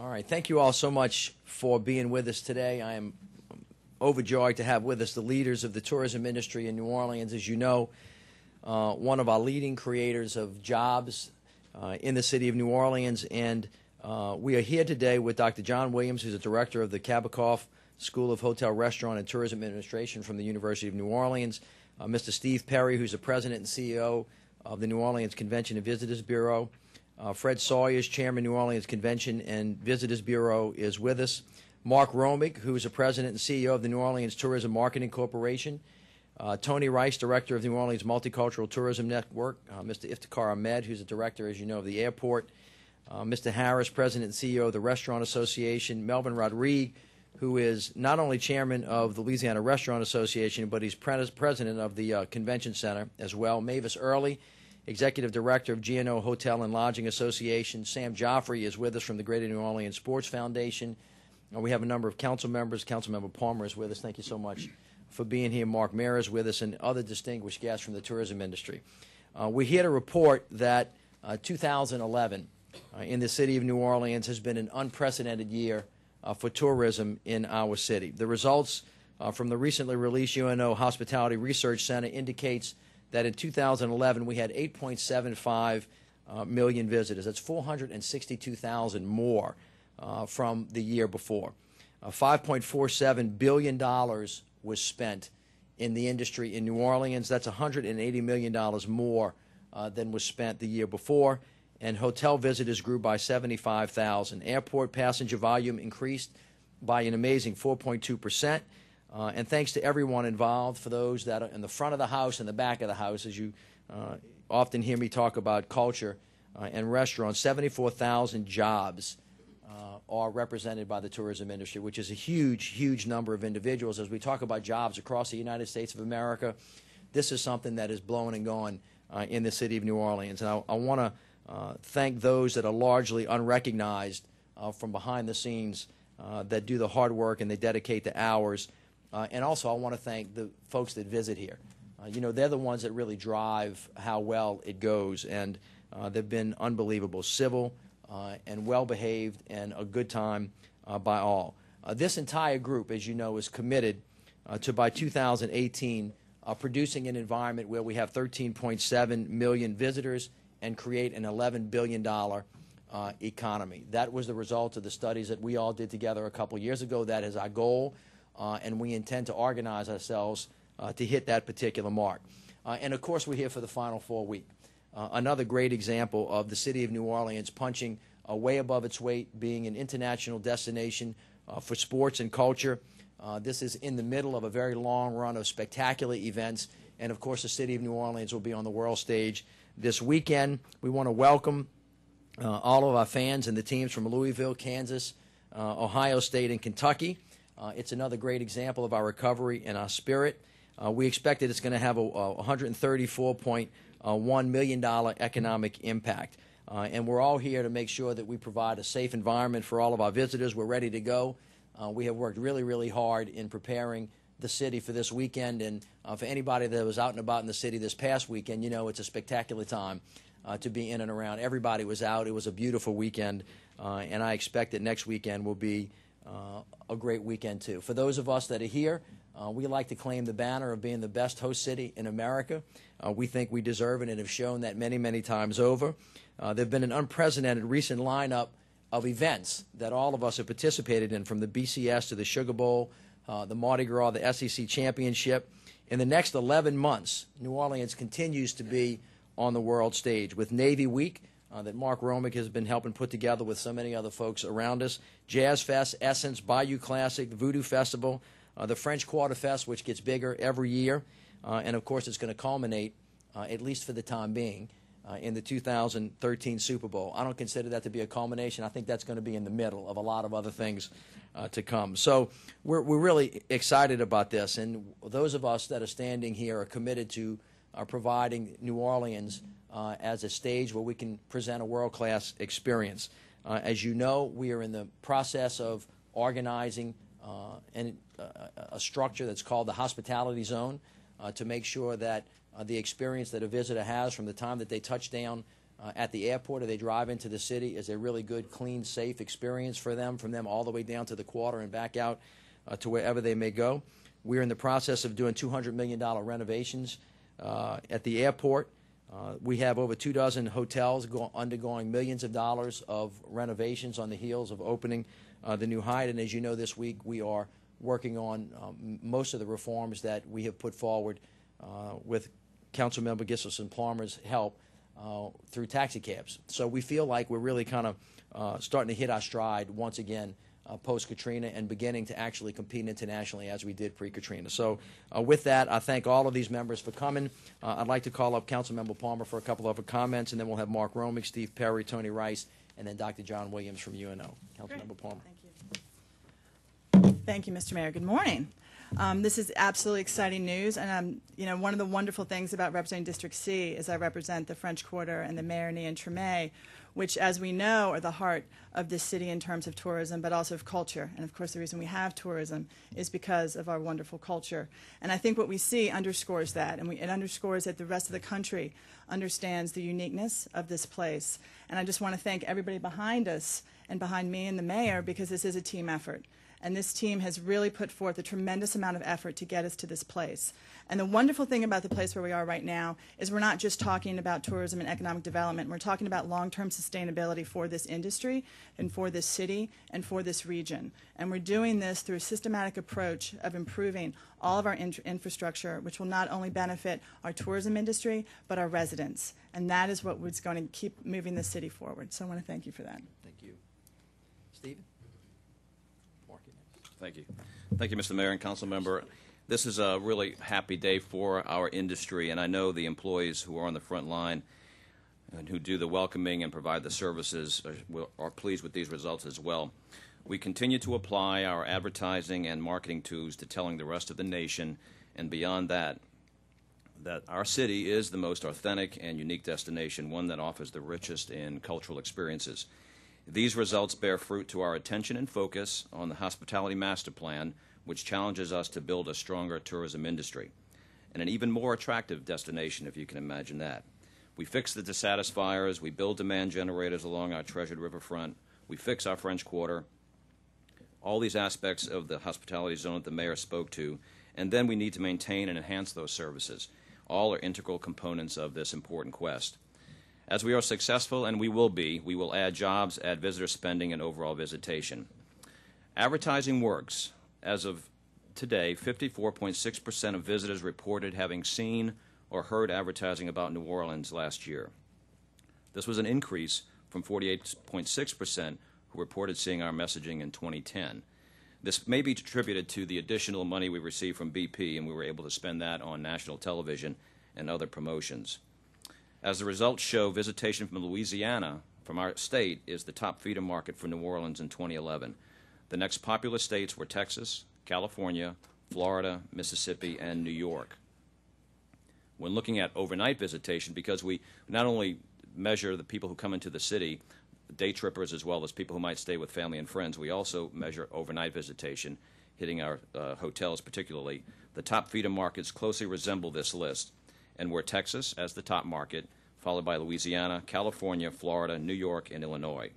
All right. Thank you all so much for being with us today. I am overjoyed to have with us the leaders of the tourism industry in New Orleans. As you know, one of our leading creators of jobs in the city of New Orleans. And we are here today with Dr. John Williams, who's the director of the Kabakoff School of Hotel, Restaurant, and Tourism Administration from the University of New Orleans. Mr. Steve Perry, who's the president and CEO of the New Orleans Convention and Visitors Bureau. Fred Sawyers, Chairman, New Orleans Convention and Visitors Bureau, is with us. Mark Romig, who is the President and CEO of the New Orleans Tourism Marketing Corporation. Tony Rice, Director of the New Orleans Multicultural Tourism Network. Mr. Iftikhar Ahmed, who's the Director, as you know, of the airport. Mr. Harris, President and CEO of the Restaurant Association. Melvin Rodrigue, who is not only Chairman of the Louisiana Restaurant Association, but he's President of the Convention Center as well. Mavis Early, Executive Director of GNO Hotel and Lodging Association. Sam Joffrey is with us from the Greater New Orleans Sports Foundation. We have a number of council members. Councilmember Palmer is with us. Thank you so much for being here. Mark Mayer is with us, and other distinguished guests from the tourism industry. We're here to report that 2011 in the city of New Orleans has been an unprecedented year for tourism in our city. The results from the recently released UNO Hospitality Research Center indicates that in 2011 we had 8.75 million visitors. That's 462,000 more from the year before. $5.47 billion was spent in the industry in New Orleans. That's $180 million more than was spent the year before. And hotel visitors grew by 75,000. Airport passenger volume increased by an amazing 4.2%. And thanks to everyone involved, for those that are in the front of the house and the back of the house, as you often hear me talk about culture and restaurants, 74,000 jobs are represented by the tourism industry, which is a huge, huge number of individuals. As we talk about jobs across the United States of America, this is something that is blowing and going in the city of New Orleans. And I want to thank those that are largely unrecognized from behind the scenes that do the hard work and they dedicate the hours. And also I want to thank the folks that visit here. You know, they're the ones that really drive how well it goes, and they've been unbelievable, civil and well-behaved, and a good time by all. This entire group, as you know, is committed to, by 2018, producing an environment where we have 13.7 million visitors and create an $11 billion economy. That was the result of the studies that we all did together a couple years ago. That is our goal, and we intend to organize ourselves to hit that particular mark. And of course, we're here for the Final Four week. Another great example of the city of New Orleans punching way above its weight, being an international destination for sports and culture. This is in the middle of a very long run of spectacular events, and of course the city of New Orleans will be on the world stage this weekend. We want to welcome all of our fans and the teams from Louisville, Kansas, Ohio State, and Kentucky. It's another great example of our recovery and our spirit. We expect that it's going to have a $134.1 million economic impact. And we're all here to make sure that we provide a safe environment for all of our visitors. We're ready to go. We have worked really, really hard in preparing the city for this weekend. And for anybody that was out and about in the city this past weekend, you know it's a spectacular time to be in and around. Everybody was out. It was a beautiful weekend. And I expect that next weekend will be a great weekend, too. For those of us that are here, we like to claim the banner of being the best host city in America. We think we deserve it and have shown that many, many times over. There have been an unprecedented recent lineup of events that all of us have participated in, from the BCS to the Sugar Bowl, the Mardi Gras, the SEC Championship. In the next 11 months, New Orleans continues to be on the world stage with Navy Week, that Mark Romig has been helping put together with so many other folks around us, Jazz Fest, Essence, Bayou Classic, the Voodoo Festival, the French Quarter Fest, which gets bigger every year, and of course it's going to culminate, at least for the time being, in the 2013 Super Bowl. I don't consider that to be a culmination. I think that's going to be in the middle of a lot of other things to come. So we're really excited about this, and those of us that are standing here are committed to providing New Orleans as a stage where we can present a world-class experience. As you know, we are in the process of organizing a structure that's called the Hospitality Zone to make sure that the experience that a visitor has from the time that they touch down at the airport or they drive into the city is a really good, clean, safe experience for them, from them all the way down to the quarter and back out to wherever they may go. We're in the process of doing $200 million renovations at the airport. We have over 24 hotels undergoing millions of dollars of renovations on the heels of opening the new Hyatt. And as you know, this week we are working on most of the reforms that we have put forward with Councilmember Gisselson-Palmer's help through taxi cabs. So we feel like we're really kind of starting to hit our stride once again post-Katrina and beginning to actually compete internationally as we did pre-Katrina. So with that, I thank all of these members for coming. I'd like to call up Councilmember Palmer for a couple of comments, and then we'll have Mark Romig, Steve Perry, Tony Rice, and then Dr. John Williams from UNO. Councilmember Palmer. Thank you. Thank you, Mr. Mayor. Good morning. This is absolutely exciting news, and you know, one of the wonderful things about representing District C is I represent the French Quarter and the Marigny and Treme, which, as we know, are the heart of this city in terms of tourism, but also of culture. And of course, the reason we have tourism is because of our wonderful culture. And I think what we see underscores that, and it underscores that the rest of the country understands the uniqueness of this place. And I just want to thank everybody behind us and behind me and the mayor, because this is a team effort. And this team has really put forth a tremendous amount of effort to get us to this place. And the wonderful thing about the place where we are right now is we're not just talking about tourism and economic development. We're talking about long-term sustainability for this industry and for this city and for this region. And we're doing this through a systematic approach of improving all of our infrastructure, which will not only benefit our tourism industry, but our residents. And that is what is going to keep moving the city forward. So I want to thank you for that. Thank you. Stephen? Thank you. Thank you, Mr. Mayor and Council Member. This is a really happy day for our industry, and I know the employees who are on the front line and who do the welcoming and provide the services are pleased with these results as well. We continue to apply our advertising and marketing tools to telling the rest of the nation and beyond that our city is the most authentic and unique destination, one that offers the richest in cultural experiences. These results bear fruit to our attention and focus on the Hospitality Master Plan, which challenges us to build a stronger tourism industry and an even more attractive destination, if you can imagine that. We fix the dissatisfiers, we build demand generators along our treasured riverfront, we fix our French Quarter, all these aspects of the hospitality zone that the mayor spoke to, and then we need to maintain and enhance those services. All are integral components of this important quest. As we are successful, and we will add jobs, add visitor spending, and overall visitation. Advertising works. As of today, 54.6% of visitors reported having seen or heard advertising about New Orleans last year. This was an increase from 48.6% who reported seeing our messaging in 2010. This may be attributed to the additional money we received from BP, and we were able to spend that on national television and other promotions. As the results show, visitation from Louisiana, from our state, is the top feeder market for New Orleans in 2011. The next popular states were Texas, California, Florida, Mississippi, and New York. When looking at overnight visitation, because we not only measure the people who come into the city, day trippers as well as people who might stay with family and friends, we also measure overnight visitation, hitting our hotels particularly. The top feeder markets closely resemble this list, and we're Texas as the top market, followed by Louisiana, California, Florida, New York, and Illinois.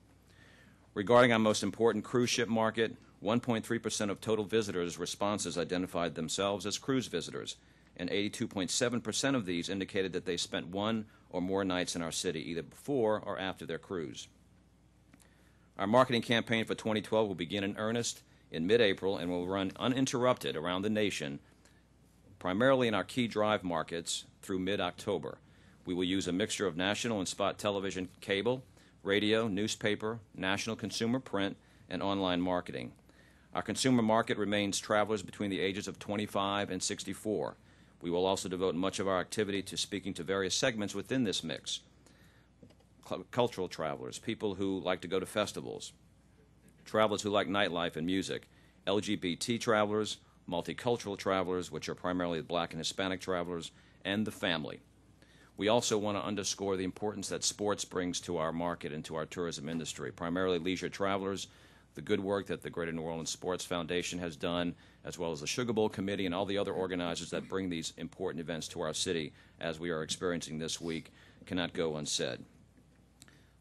Regarding our most important cruise ship market, 1.3% of total visitors' responses identified themselves as cruise visitors, and 82.7% of these indicated that they spent one or more nights in our city, either before or after their cruise. Our marketing campaign for 2012 will begin in earnest in mid-April and will run uninterrupted around the nation, primarily in our key drive markets, through mid-October. We will use a mixture of national and spot television, cable, radio, newspaper, national consumer print, and online marketing. Our consumer market remains travelers between the ages of 25 and 64. We will also devote much of our activity to speaking to various segments within this mix. Cultural travelers, people who like to go to festivals, travelers who like nightlife and music, LGBT travelers, multicultural travelers, which are primarily Black and Hispanic travelers, and the family. We also want to underscore the importance that sports brings to our market and to our tourism industry, primarily leisure travelers, the good work that the Greater New Orleans Sports Foundation has done, as well as the Sugar Bowl Committee and all the other organizers that bring these important events to our city, as we are experiencing this week, cannot go unsaid.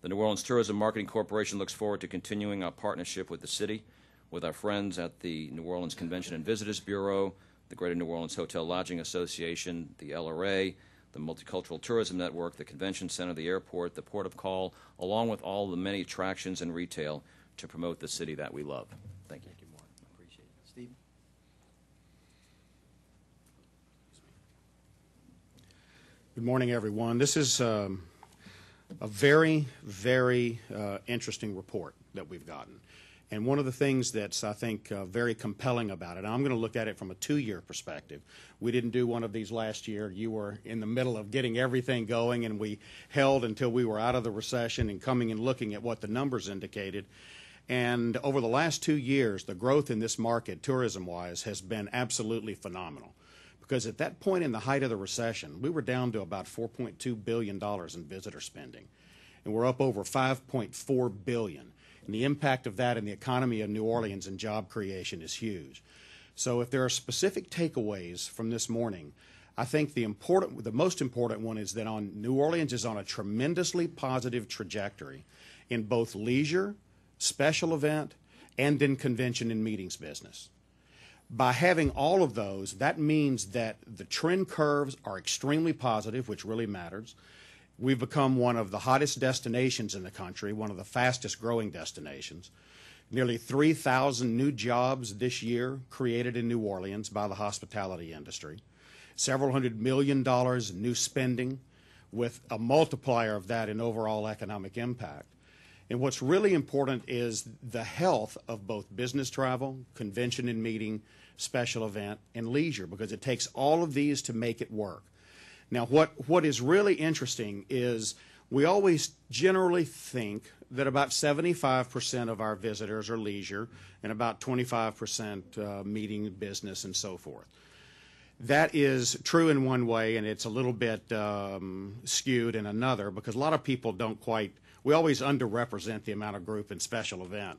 The New Orleans Tourism Marketing Corporation looks forward to continuing our partnership with the city, with our friends at the New Orleans Convention and Visitors Bureau, the Greater New Orleans Hotel Lodging Association, the LRA, the Multicultural Tourism Network, the Convention Center, the airport, the Port of Call, along with all the many attractions and retail to promote the city that we love. Thank you. Thank you, Mark. I appreciate it. Steve? Good morning, everyone. This is a very, very interesting report that we've gotten. And one of the things that's, I think, very compelling about it, I'm going to look at it from a 2-year perspective. We didn't do one of these last year. You were in the middle of getting everything going, and we held until we were out of the recession and coming and looking at what the numbers indicated. And over the last 2 years, the growth in this market, tourism-wise, has been absolutely phenomenal. Because at that point in the height of the recession, we were down to about $4.2 billion in visitor spending. And we're up over $5.4 billion. And the impact of that in the economy of New Orleans and job creation is huge. So if there are specific takeaways from this morning, I think the most important one is that New Orleans is on a tremendously positive trajectory in both leisure, special event, and in convention and meetings business. By having all of those, that means that the trend curves are extremely positive, which really matters. We've become one of the hottest destinations in the country, one of the fastest growing destinations. Nearly 3,000 new jobs this year created in New Orleans by the hospitality industry. Several $100 million new spending with a multiplier of that in overall economic impact. And what's really important is the health of both business travel, convention and meeting, special event, and leisure, because it takes all of these to make it work. Now, what is really interesting is we always generally think that about 75% of our visitors are leisure and about 25% meeting, business, and so forth. That is true in one way, and it's a little bit skewed in another, because a lot of people don't quite, we always underrepresent the amount of group and special event.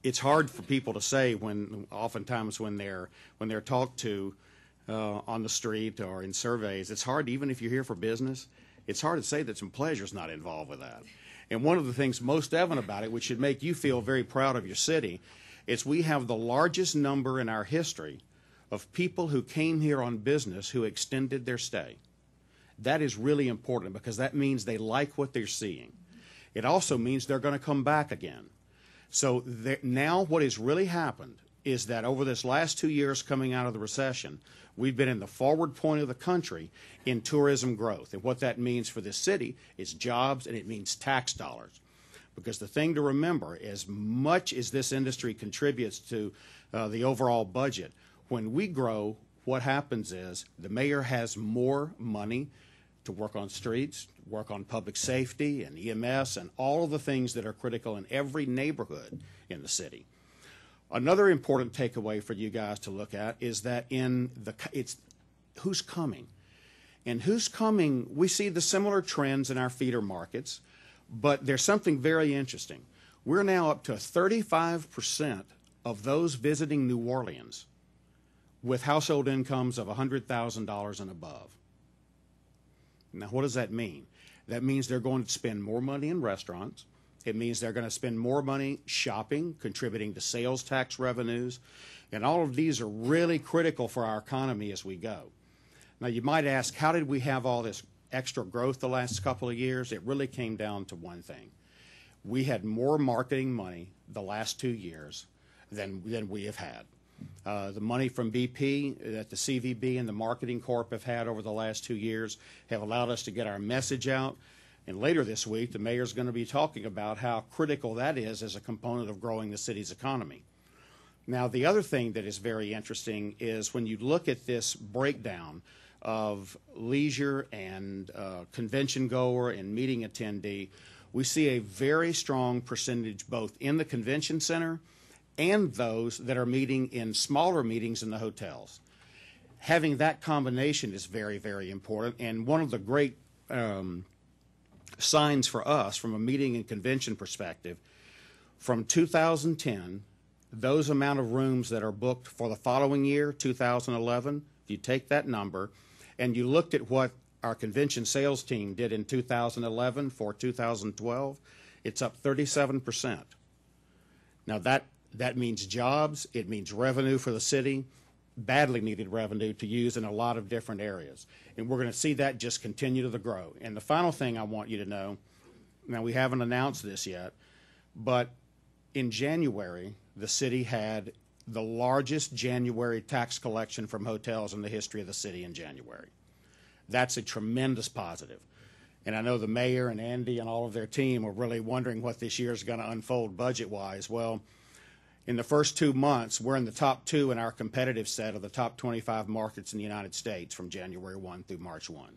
It's hard for people to say oftentimes when they're talked to on the street or in surveys, it's hard, even if you're here for business, it's hard to say that some pleasure's not involved with that. And one of the things most evident about it, which should make you feel very proud of your city, is we have the largest number in our history of people who came here on business who extended their stay. That is really important, because that means they like what they're seeing. It also means they're going to come back again. So now what has really happened is that over this last 2 years coming out of the recession, we've been in the forward point of the country in tourism growth. And what that means for this city is jobs, and it means tax dollars. Because the thing to remember, as much as this industry contributes to the overall budget, when we grow, what happens is the mayor has more money to work on streets, work on public safety and EMS and all of the things that are critical in every neighborhood in the city. Another important takeaway for you guys to look at is that it's who's coming. And who's coming, we see the similar trends in our feeder markets, but there's something very interesting. We're now up to 35% of those visiting New Orleans with household incomes of $100,000 and above. Now, what does that mean? That means they're going to spend more money in restaurants. It means they're going to spend more money shopping, contributing to sales tax revenues, and all of these are really critical for our economy as we go. Now, you might ask, how did we have all this extra growth the last couple of years? It really came down to one thing. We had more marketing money the last 2 years than we have had. The money from BP that the CVB and the Marketing Corp have had over the last 2 years have allowed us to get our message out. And later this week, the mayor's going to be talking about how critical that is as a component of growing the city's economy. Now, the other thing that is very interesting is when you look at this breakdown of leisure and convention goer and meeting attendee, we see a very strong percentage both in the convention center and those that are meeting in smaller meetings in the hotels. Having that combination is very, very important. And one of the great signs for us from a meeting and convention perspective, from 2010, those amount of rooms that are booked for the following year, 2011, if you take that number and you looked at what our convention sales team did in 2011 for 2012, it's up 37%. Now that means jobs, it means revenue for the city, badly needed revenue to use in a lot of different areas. And we're going to see that just continue to grow. And the final thing I want you to know, now we haven't announced this yet, but in January, the city had the largest January tax collection from hotels in the history of the city in January. That's a tremendous positive. And I know the mayor and Andy and all of their team are really wondering what this year is going to unfold budget-wise. Well, in the first 2 months, we're in the top 2 in our competitive set of the top 25 markets in the United States from January 1 through March 1.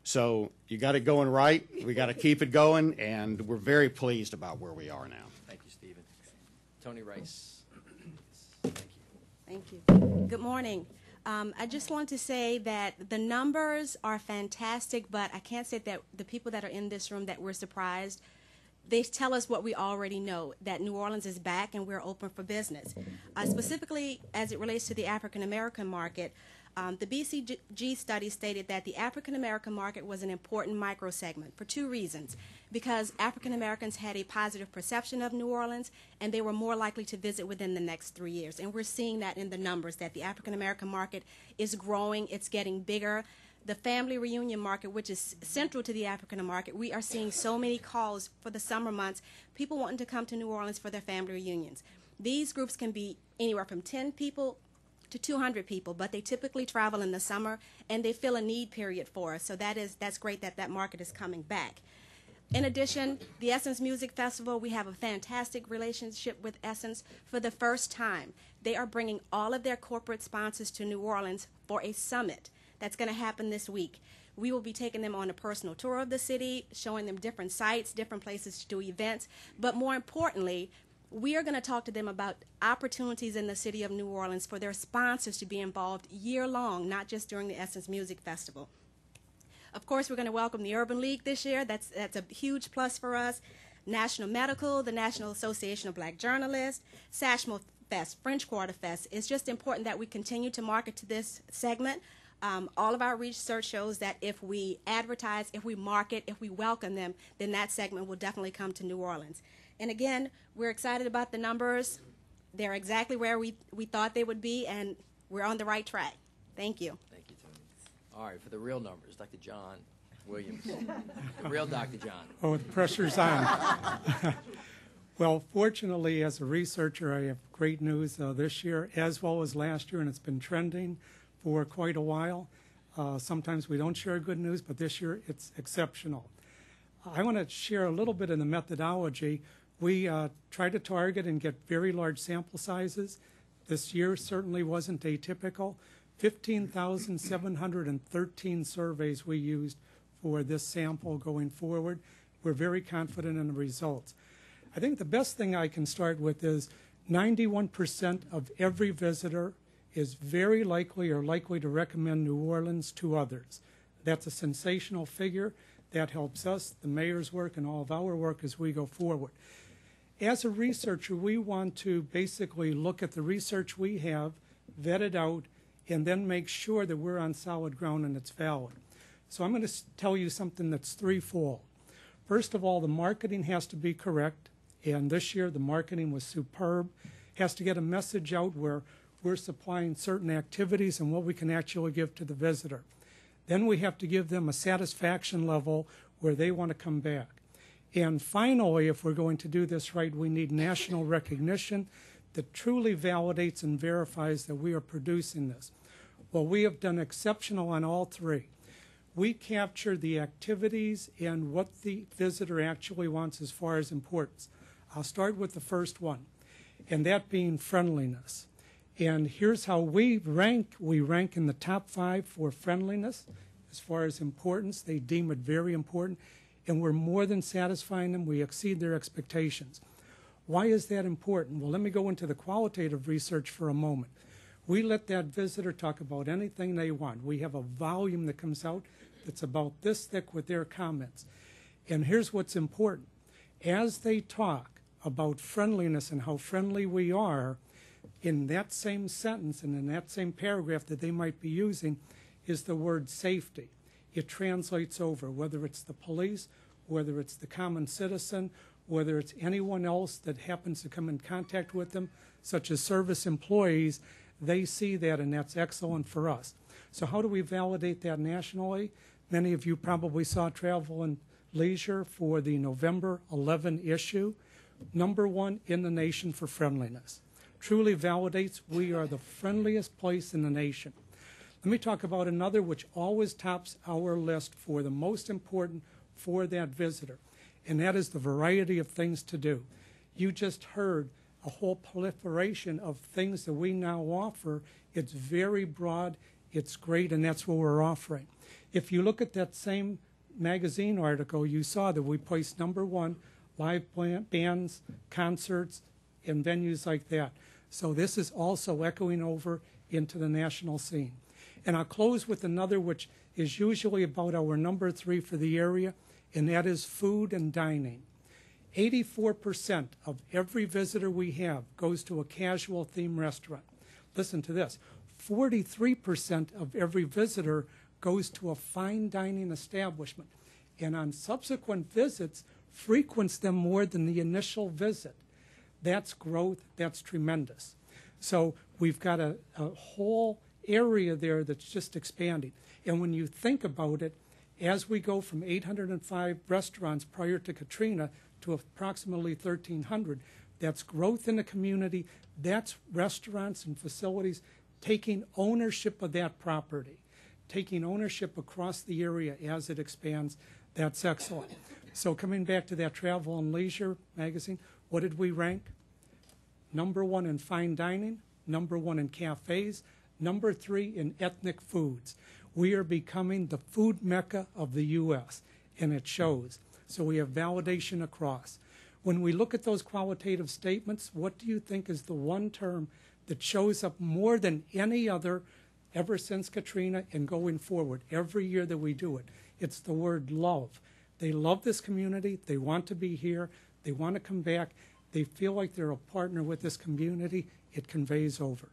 So you got it going right. We got to keep it going, and we're very pleased about where we are now. Thank you, Stephen. Tony Rice. Thank you. Thank you. Good morning. I just want to say that the numbers are fantastic, but I can't say that the people that are in this room that we're surprised. They tell us what we already know, that New Orleans is back and we're open for business. Specifically, as it relates to the African-American market, the BCG study stated that the African-American market was an important microsegment for 2 reasons. Because African-Americans had a positive perception of New Orleans, and they were more likely to visit within the next 3 years. And we're seeing that in the numbers, that the African-American market is growing, it's getting bigger. The family reunion market, which is central to the African market, we are seeing so many calls for the summer months, people wanting to come to New Orleans for their family reunions. These groups can be anywhere from 10 people to 200 people, but they typically travel in the summer, and they fill a need period for us. So that's great that that market is coming back. In addition, the Essence Music Festival, we have a fantastic relationship with Essence. For the first time, they are bringing all of their corporate sponsors to New Orleans for a summit that's going to happen this week. We will be taking them on a personal tour of the city, showing them different sites, different places to do events. But more importantly, we are going to talk to them about opportunities in the city of New Orleans for their sponsors to be involved year-long, not just during the Essence Music Festival. Of course, we're going to welcome the Urban League this year. That's a huge plus for us. National Medical, the National Association of Black Journalists, Sashmo Fest, French Quarter Fest. It's just important that we continue to market to this segment. All of our research shows that if we advertise, if we market, if we welcome them, then that segment will definitely come to New Orleans. And again, we're excited about the numbers. They're exactly where we thought they would be, and we're on the right track. Thank you. Thank you, Tony. All right, for the real numbers, Dr. John Williams. The real Dr. John. Oh, the pressure's on. Well, fortunately, as a researcher, I have great news this year as well as last year, and it's been trending for quite a while. Sometimes we don't share good news, but this year it's exceptional. I want to share a little bit of the methodology. We try to target and get very large sample sizes. This year certainly wasn't atypical. 15,713 surveys we used for this sample going forward. We're very confident in the results. I think the best thing I can start with is 91% of every visitor is very likely or likely to recommend New Orleans to others. That's a sensational figure. That helps us, the mayor's work, and all of our work as we go forward. As a researcher, we want to basically look at the research we have, vet it out, and then make sure that we're on solid ground and it's valid. So I'm going to tell you something that's threefold. First of all, the marketing has to be correct, and this year the marketing was superb. Has to get a message out where we're supplying certain activities and what we can actually give to the visitor. Then we have to give them a satisfaction level where they want to come back. And finally, if we're going to do this right, we need national recognition that truly validates and verifies that we are producing this. Well, we have done exceptional on all three. We capture the activities and what the visitor actually wants as far as importance. I'll start with the first one, and that being friendliness. And here's how we rank. We rank in the top 5 for friendliness as far as importance. They deem it very important, and we're more than satisfying them. We exceed their expectations. Why is that important? Well, let me go into the qualitative research for a moment. We let that visitor talk about anything they want. We have a volume that comes out that's about this thick with their comments. And here's what's important. As they talk about friendliness and how friendly we are, in that same sentence and in that same paragraph that they might be using is the word safety. it translates over, whether it's the police, whether it's the common citizen, whether it's anyone else that happens to come in contact with them, such as service employees, they see that, and that's excellent for us. So how do we validate that nationally? Many of you probably saw Travel and Leisure for the November 11 issue. #1 in the nation for friendliness. Truly validates we are the friendliest place in the nation. Let me talk about another which always tops our list for the most important for that visitor, and that is the variety of things to do. You just heard a whole proliferation of things that we now offer. It's very broad, it's great, and that's what we're offering. If you look at that same magazine article, you saw that we placed #1 live bands, concerts, and venues like that. So this is also echoing over into the national scene. And I'll close with another which is usually about our #3 for the area, and that is food and dining. 84% of every visitor we have goes to a casual theme restaurant. Listen to this, 43% of every visitor goes to a fine dining establishment, and on subsequent visits frequents them more than the initial visit. That's growth, that's tremendous. So we've got a whole area there that's just expanding. And when you think about it, as we go from 805 restaurants prior to Katrina to approximately 1,300, that's growth in the community, that's restaurants and facilities taking ownership of that property, taking ownership across the area as it expands. That's excellent. So coming back to that Travel and Leisure magazine, what did we rank? #1 in fine dining, #1 in cafes, #3 in ethnic foods. We are becoming the food mecca of the U.S., and it shows. So we have validation across. When we look at those qualitative statements, what do you think is the one term that shows up more than any other ever since Katrina and going forward, every year that we do it? It's the word love. They love this community. They want to be here. They want to come back. They feel like they're a partner with this community. It conveys over.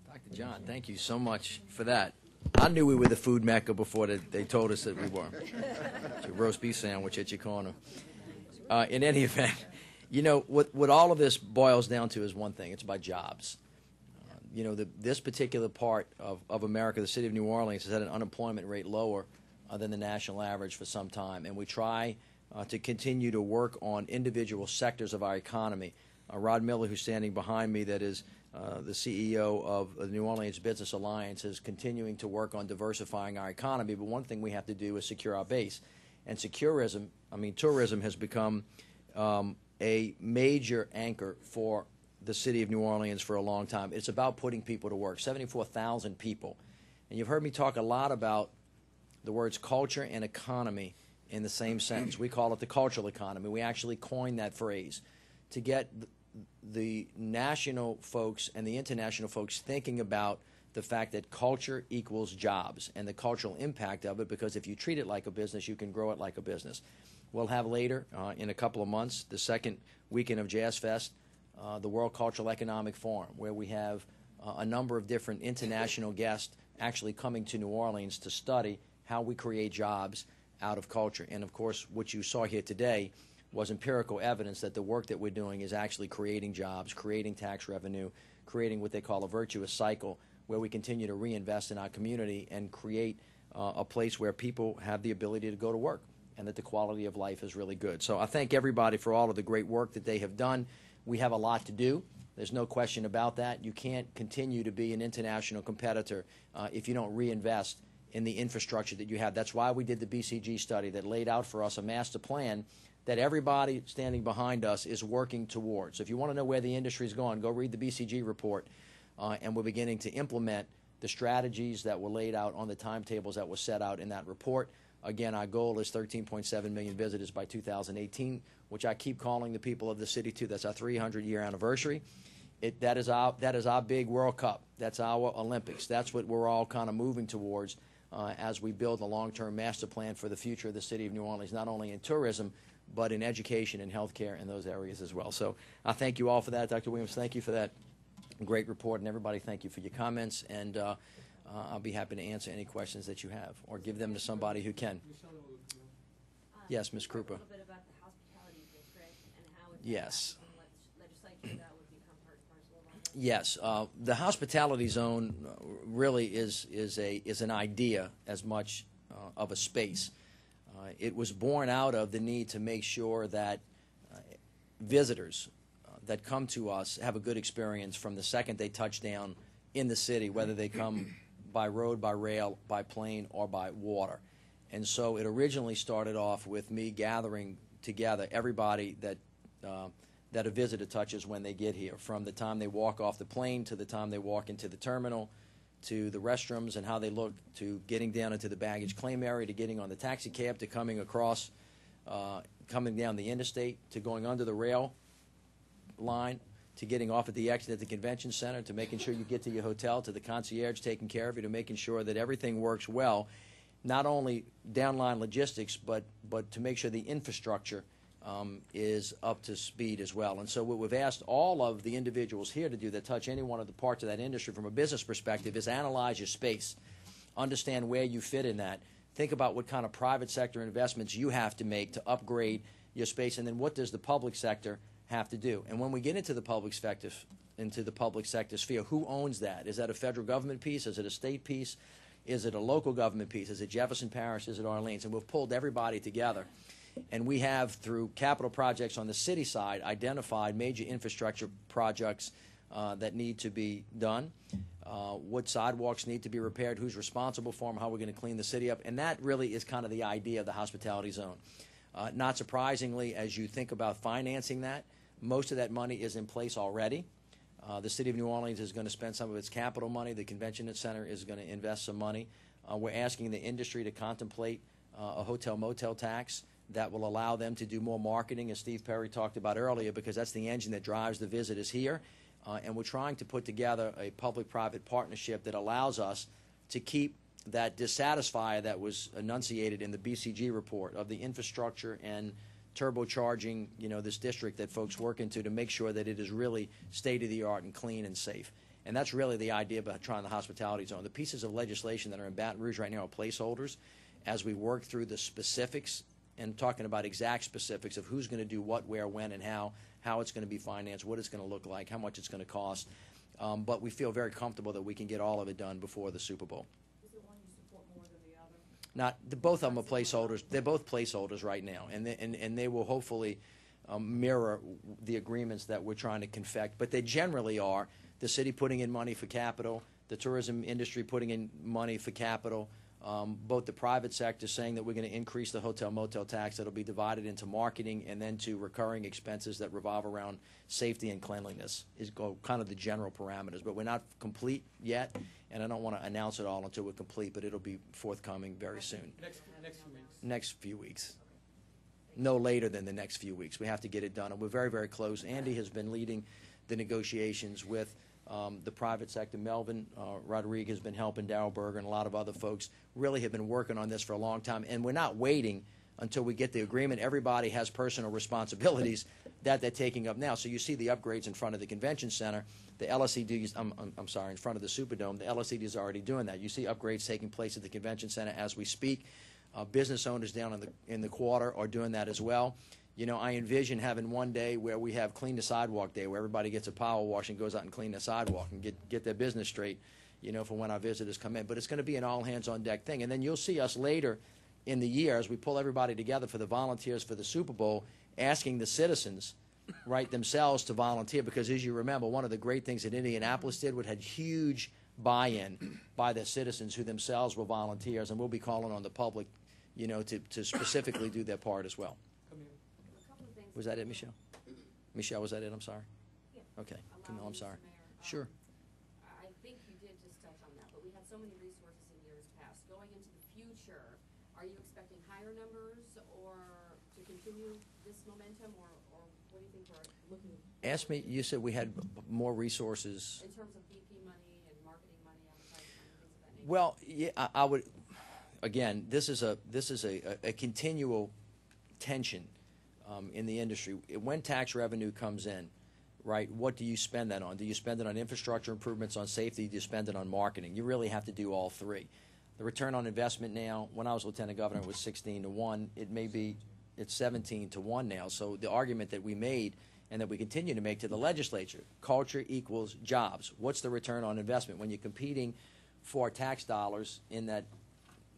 Dr. John, thank you so much for that. I knew we were the food mecca before they told us that we were. It's your roast beef sandwich at your corner. In any event, you know, what all of this boils down to is one thing. It's about jobs. You know, this particular part of America, the city of New Orleans, has had an unemployment rate lower than the national average for some time, and we try to continue to work on individual sectors of our economy. Rod Miller, who's standing behind me, that is the CEO of the New Orleans Business Alliance, is continuing to work on diversifying our economy, but one thing we have to do is secure our base. And tourism has become a major anchor for the city of New Orleans for a long time. It's about putting people to work, 74,000 people. And you've heard me talk a lot about the words culture and economy in the same sentence. We call it the cultural economy. We actually coined that phrase to get the national folks and the international folks thinking about the fact that culture equals jobs and the cultural impact of it, because if you treat it like a business, you can grow it like a business. We'll have later, in a couple of months, the second weekend of Jazz Fest, the World Cultural Economic Forum, where we have a number of different international guests actually coming to New Orleans to study how we create jobs out of culture. And of course, what you saw here today was empirical evidence that the work that we're doing is actually creating jobs, creating tax revenue, creating what they call a virtuous cycle, where we continue to reinvest in our community and create a place where people have the ability to go to work and that the quality of life is really good. So I thank everybody for all of the great work that they have done. We have a lot to do. There's no question about that. You can't continue to be an international competitor if you don't reinvest in the infrastructure that you have. That's why we did the BCG study that laid out for us a master plan that everybody standing behind us is working towards. So if you want to know where the industry is going, go read the BCG report, and we're beginning to implement the strategies that were laid out on the timetables that were set out in that report. Again, our goal is 13.7 million visitors by 2018, which I keep calling the people of the city to. That's our 300-year anniversary. That is our big World Cup. That's our Olympics. That's what we're all kind of moving towards as we build a long-term master plan for the future of the city of New Orleans, not only in tourism, but in education and healthcare and those areas as well. So I thank you all for that. Dr. Williams, thank you for that great report. And everybody, thank you for your comments. And I'll be happy to answer any questions that you have or give them to somebody who can. Yes, Ms. Krupa. A little bit about the hospitality district and how it's Yes. legislature that would become part and parcel of all that. Yes, the hospitality zone really is an idea as much of a space. It was born out of the need to make sure that visitors that come to us have a good experience from the second they touch down in the city, whether they come by road, by rail, by plane, or by water. And so it originally started off with me gathering together everybody that a visitor touches when they get here, from the time they walk off the plane to the time they walk into the terminal, to the restrooms and how they look, to getting down into the baggage claim area, to getting on the taxi cab, to coming across, coming down the interstate, to going under the rail line, to getting off at the exit at the convention center, to making sure you get to your hotel, to the concierge taking care of you, to making sure that everything works well, not only downline logistics, but to make sure the infrastructure is up to speed as well. And so what we've asked all of the individuals here to do that touch any one of the parts of that industry from a business perspective is analyze your space, understand where you fit in that, think about what kind of private sector investments you have to make to upgrade your space, and then what does the public sector have to do. And when we get into the public sector sphere, who owns that? Is that a federal government piece? Is it a state piece? Is it a local government piece? Is it Jefferson Parish? Is it Orleans? And we've pulled everybody together. And we have, through capital projects on the city side, identified major infrastructure projects that need to be done, what sidewalks need to be repaired, who's responsible for them, how we're going to clean the city up. And that really is kind of the idea of the hospitality zone. Not surprisingly, as you think about financing that, most of that money is in place already. The City of New Orleans is going to spend some of its capital money. The Convention Center is going to invest some money. We're asking the industry to contemplate a hotel-motel tax that will allow them to do more marketing, as Steve Perry talked about earlier, because that's the engine that drives the visitors here. And we're trying to put together a public-private partnership that allows us to keep that dissatisfier that was enunciated in the BCG report of the infrastructure and turbocharging, this district that folks work into to make sure that it is really state-of-the-art and clean and safe. And that's really the idea about trying the hospitality zone. The pieces of legislation that are in Baton Rouge right now are placeholders as we work through the specifics and talking about exact specifics of who's going to do what, where, when, and how it's going to be financed, what it's going to look like, how much it's going to cost. But we feel very comfortable that we can get all of it done before the Super Bowl. Is there one you support more than the other? Both of them are placeholders. They're both placeholders right now, and they will hopefully mirror the agreements that we're trying to confect. But they generally are the city putting in money for capital, the tourism industry putting in money for capital, both the private sector saying that we're going to increase the hotel-motel tax that'll be divided into marketing and then to recurring expenses that revolve around safety and cleanliness is kind of the general parameters. But we're not complete yet, and I don't want to announce it all until we're complete, but it'll be forthcoming very soon. Next few weeks. Next few weeks. No later than the next few weeks. We have to get it done, and we're very, very close. Andy has been leading the negotiations with the private sector. Melvin Rodriguez has been helping, Darryl Berger, and a lot of other folks really have been working on this for a long time. And we're not waiting until we get the agreement. Everybody has personal responsibilities that they're taking up now. So you see the upgrades in front of the convention center. The LSEDs, I'm sorry, in front of the Superdome. The LSED is already doing that. You see upgrades taking place at the convention center as we speak. Business owners down in the quarter are doing that as well. I envision having one day where we have Clean the Sidewalk Day, where everybody gets a power wash and goes out and clean the sidewalk and get their business straight, for when our visitors come in. But it's going to be an all-hands-on-deck thing. And then you'll see us later in the year, as we pull everybody together for the volunteers for the Super Bowl, asking the citizens, themselves to volunteer. Because as you remember, one of the great things that Indianapolis did had huge buy-in by their citizens who themselves were volunteers. And we'll be calling on the public, to specifically do their part as well. Was that it, Michelle? Michelle, was that it? I'm sorry. Yeah. Okay. No, I'm sorry. Mayor, Sure. I think you did just touch on that, but we had so many resources in years past. Going into the future, are you expecting higher numbers or to continue this momentum, or what do you think we're looking at? Ask me, you said we had more resources. In terms of BP money and marketing money, advertising money, things of that nature? Well, yeah, I would, again, this is a continual tension in the industry. When tax revenue comes in, right, what do you spend that on? Do you spend it on infrastructure improvements, on safety? Do you spend it on marketing? You really have to do all three. The return on investment now, when I was lieutenant governor, it was 16-1. It's 17-1 now. So the argument that we made and that we continue to make to the legislature, culture equals jobs. What's the return on investment? When you're competing for tax dollars in the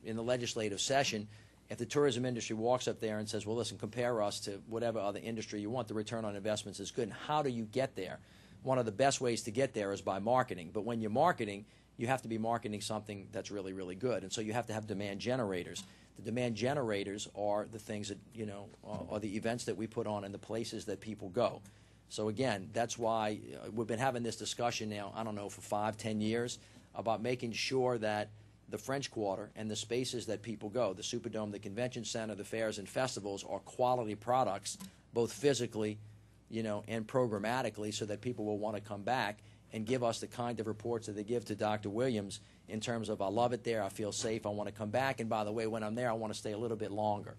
legislative session, if the tourism industry walks up there and says, well, listen, compare us to whatever other industry you want, the return on investments is good. And how do you get there? One of the best ways to get there is by marketing. But when you're marketing, you have to be marketing something that's really, really good. And so you have to have demand generators. The demand generators are the things that, are the events that we put on and the places that people go. So again, that's why we've been having this discussion now, I don't know, for 5-10 years about making sure that the French Quarter and the spaces that people go, the Superdome, the Convention Center, the fairs and festivals, are quality products, both physically, and programmatically, so that people will want to come back and give us the kind of reports that they give to Dr. Williams in terms of, I love it there, I feel safe, I want to come back, and by the way, when I'm there, I want to stay a little bit longer.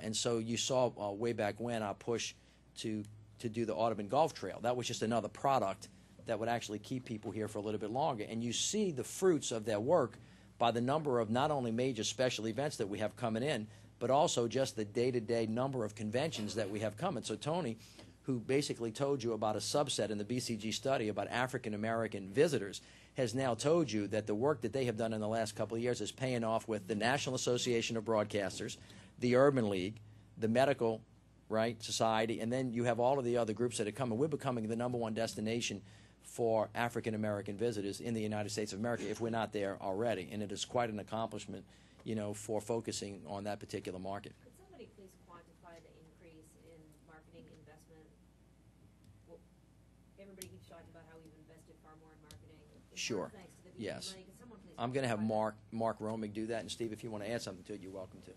And so you saw way back when our push to do the Audubon Golf Trail. That was just another product that would actually keep people here for a little bit longer. And you see the fruits of their work by the number of not only major special events that we have coming in, but also just the day-to-day number of conventions that we have coming. So Tony, who basically told you about a subset in the BCG study about African-American visitors, has now told you that the work that they have done in the last couple of years is paying off with the National Association of Broadcasters, the Urban League, the Medical Society, and then you have all of the other groups that are coming. We're becoming the #1 destination for African-American visitors in the United States of America, if we're not there already. And it is quite an accomplishment, for focusing on that particular market. Could somebody please quantify the increase in marketing investment? Well, everybody keeps talking about how we've invested far more in marketing. Sure. Thanks to the Yes. money. Could someone please I'm going to have quantify Mark Romig do that. And Steve, if you want to add something to it, you're welcome to.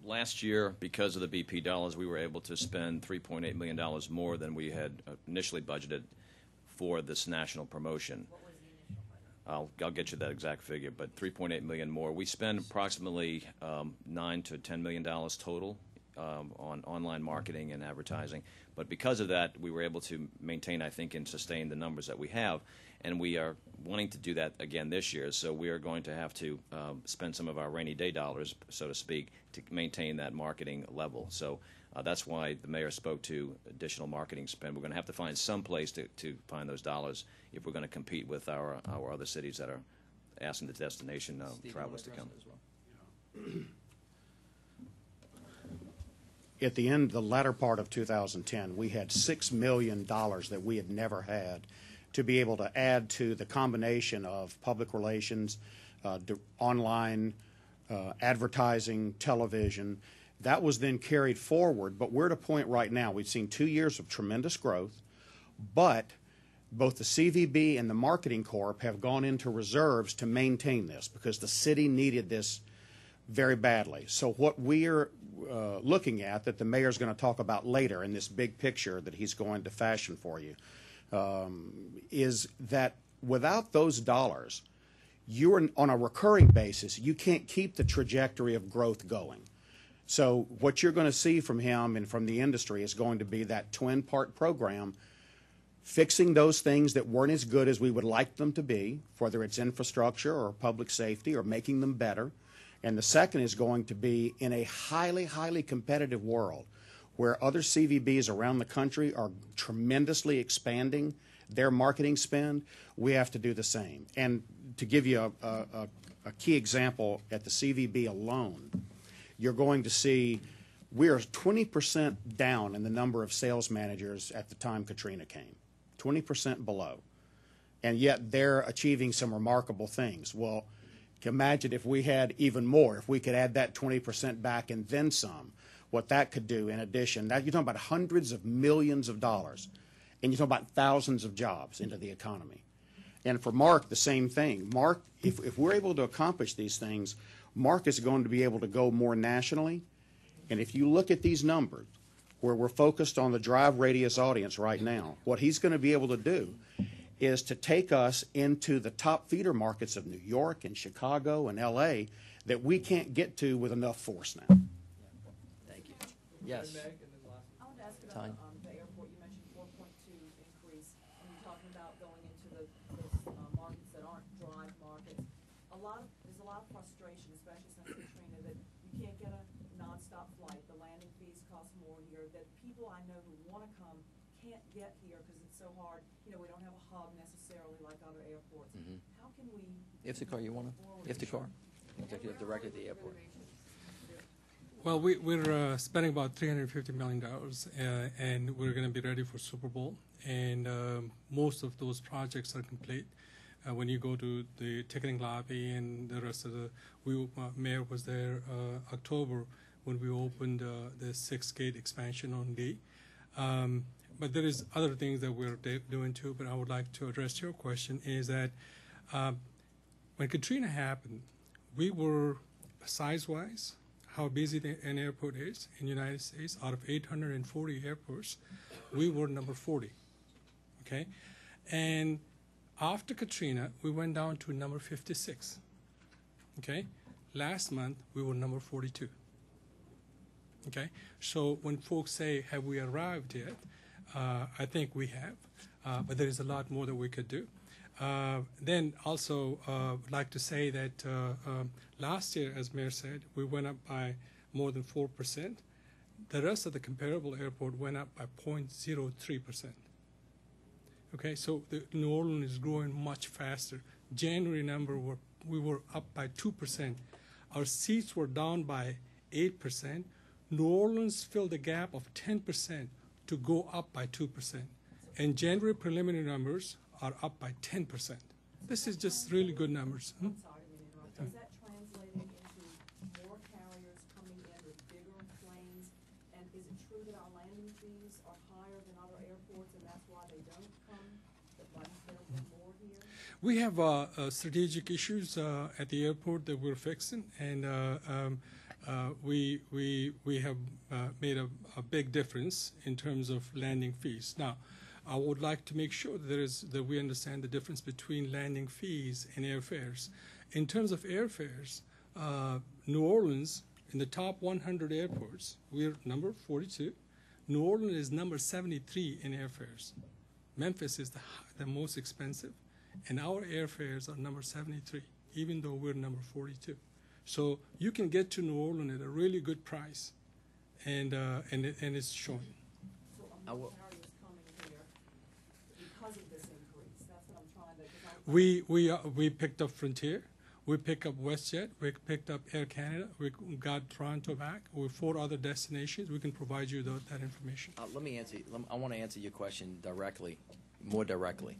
Last year, because of the BP dollars, we were able to spend $3.8 million more than we had initially budgeted for this national promotion. What was the initial budget? I'll get you that exact figure, but $3.8 million more. We spend approximately $9 to $10 million total on online marketing and advertising. But because of that, we were able to maintain, I think, and sustain the numbers that we have. And we are wanting to do that again this year. So we are going to have to spend some of our rainy day dollars, so to speak, to maintain that marketing level. So that's why the mayor spoke to additional marketing spend. We're going to have to find some place to find those dollars if we're going to compete with our other cities that are asking the destination travelers to come. At the latter part of 2010, we had $6 million that we had never had to be able to add to the combination of public relations, online, advertising, television. That was then carried forward, but we're at a point right now, we've seen 2 years of tremendous growth, but both the CVB and the Marketing Corp have gone into reserves to maintain this because the city needed this very badly. So what we're looking at, that the mayor's going to talk about later in this big picture that he's going to fashion for you, is that without those dollars, you're on a recurring basis, you can't keep the trajectory of growth going. So what you're going to see from him and from the industry is going to be that twin-part program, fixing those things that weren't as good as we would like them to be, whether it's infrastructure or public safety, or making them better. And the second is going to be in a highly, highly competitive world where other CVBs around the country are tremendously expanding their marketing spend. We have to do the same. And to give you a key example, at the CVB alone, you're going to see we are 20% down in the number of sales managers at the time Katrina came, 20% below. And yet they're achieving some remarkable things. Well, imagine if we had even more, if we could add that 20% back and then some, what that could do in addition. Now you're talking about hundreds of millions of dollars, and you're talking about thousands of jobs into the economy. And for Mark, the same thing. Mark, if we're able to accomplish these things, Mark is going to be able to go more nationally. And if you look at these numbers, where we're focused on the drive radius audience right now, what he's going to be able to do is to take us into the top feeder markets of New York and Chicago and L.A. that we can't get to with enough force now. Thank you. Yes. I wanted to ask about the airport. You mentioned 4.2 about going into the markets that aren't drive markets. There's a lot of frustration, especially since Katrina, that you can't get a nonstop flight. The landing fees cost more here. That people I know who want to come can't get here because it's so hard. You know, we don't have a hub necessarily like other airports. How can we? Iftikhar, you want to? Iftikhar, Executive Director at the airport. Well, we're spending about $350 million, and we're going to be ready for Super Bowl. And most of those projects are complete. When you go to the ticketing lobby and the rest of Mayor was there October when we opened the 6-gate expansion on D. But there is other things that we're doing too. But I would like to address your question is that when Katrina happened, we were size-wise, how busy an airport is in the United States. Out of 840 airports, we were number 40. Okay, and after Katrina, we went down to number 56. Okay, last month we were number 42. Okay, so when folks say, "Have we arrived yet?" I think we have, but there is a lot more that we could do. Then also would like to say that last year, as Mayor said, we went up by more than 4%. The rest of the comparable airport went up by 0.03%. Okay, so New Orleans is growing much faster. January number we were up by 2%. Our seats were down by 8%. New Orleans filled the gap of 10% to go up by 2%. And January preliminary numbers are up by 10%. This is just really good numbers. I'm sorry to interrupt. Is that translating into more carriers coming in with bigger planes? And is it true that our landing fees are higher than other airports, and that's why they don't come? That why there'll be more here? We have strategic issues at the airport that we're fixing, and we have made a big difference in terms of landing fees. Now, I would like to make sure that we understand the difference between landing fees and airfares. In terms of airfares, New Orleans, in the top 100 airports, we're number 42. New Orleans is number 73 in airfares. Memphis is the most expensive, and our airfares are number 73, even though we're number 42. So you can get to New Orleans at a really good price, and it's showing. So carriers coming here because of this increase. That's what I'm trying to. We picked up Frontier, we picked up WestJet, we picked up Air Canada, we got Toronto back. With 4 other destinations, we can provide you that information. Let me answer. I want to answer your question directly, more directly.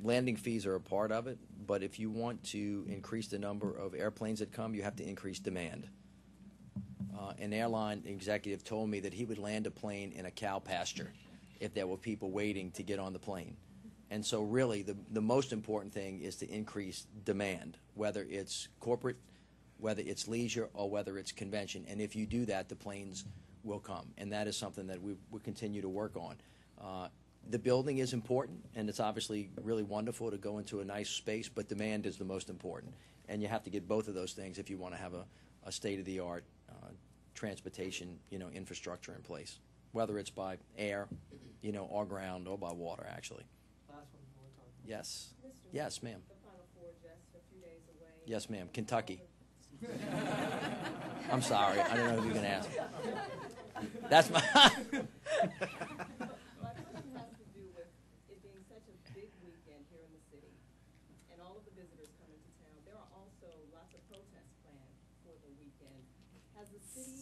Landing fees are a part of it, but if you want to increase the number of airplanes that come, you have to increase demand. An airline executive told me that he would land a plane in a cow pasture if there were people waiting to get on the plane. And so really the most important thing is to increase demand, whether it's corporate, whether it's leisure, or whether it's convention. And if you do that, the planes will come. And that is something that we continue to work on. The building is important, and it's obviously really wonderful to go into a nice space, but demand is the most important. And you have to get both of those things if you want to have a state-of-the-art transportation, infrastructure in place, whether it's by air, or ground, or by water, actually. Last one before we talk. Yes. Yes, ma'am. The Final Four just a few days away. Yes, ma'am. Kentucky. I'm sorry. I don't know who you're going to ask. That's my...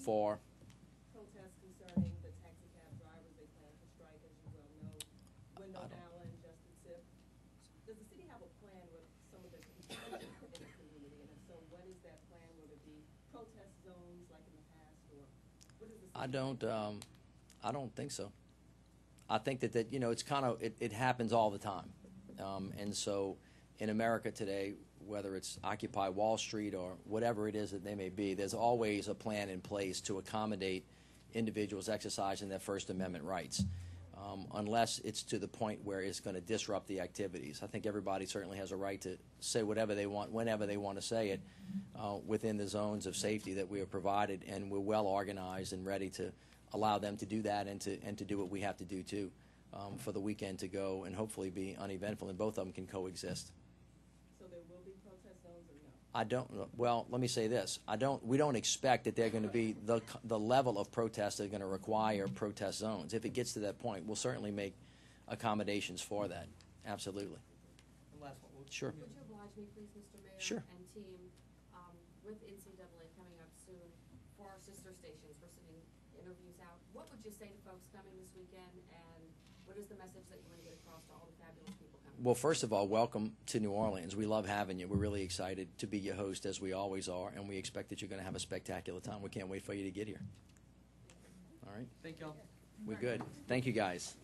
For protests concerning the taxi cab drivers, they plan to strike, as you well know. Wyndham Allen, Justin Sipp. Does the city have a plan with some of the contention in the community? And if so, what is that plan? Will it be protest zones like in the past, or what is the city? I don't think so. I think that it's kind of it happens all the time, and so in America today, whether it's Occupy Wall Street or whatever it is that they may be, there's always a plan in place to accommodate individuals exercising their First Amendment rights, unless it's to the point where it's going to disrupt the activities. I think everybody certainly has a right to say whatever they want, whenever they want to say it, within the zones of safety that we have provided, and we're well organized and ready to allow them to do that and to do what we have to do too, for the weekend to go and hopefully be uneventful, and both of them can coexist. So there will be protest zones or no? I don't. Well, let me say this: we don't expect that they're going to be the level of protest that are going to require protest zones. If it gets to that point, we'll certainly make accommodations for that. Absolutely. The last one. Sure. Would you oblige me, please, Mr. Mayor? Sure. And team, with NCAA coming up soon, for our sister stations, we're sending interviews out. What would you say to folks coming this weekend, and what is the message that you want to get across to all the fabulous people coming? Well, first of all, welcome to New Orleans. We love having you. We're really excited to be your host, as we always are, and we expect that you're going to have a spectacular time. We can't wait for you to get here. All right? Thank y'all. We're good. Thank you, guys.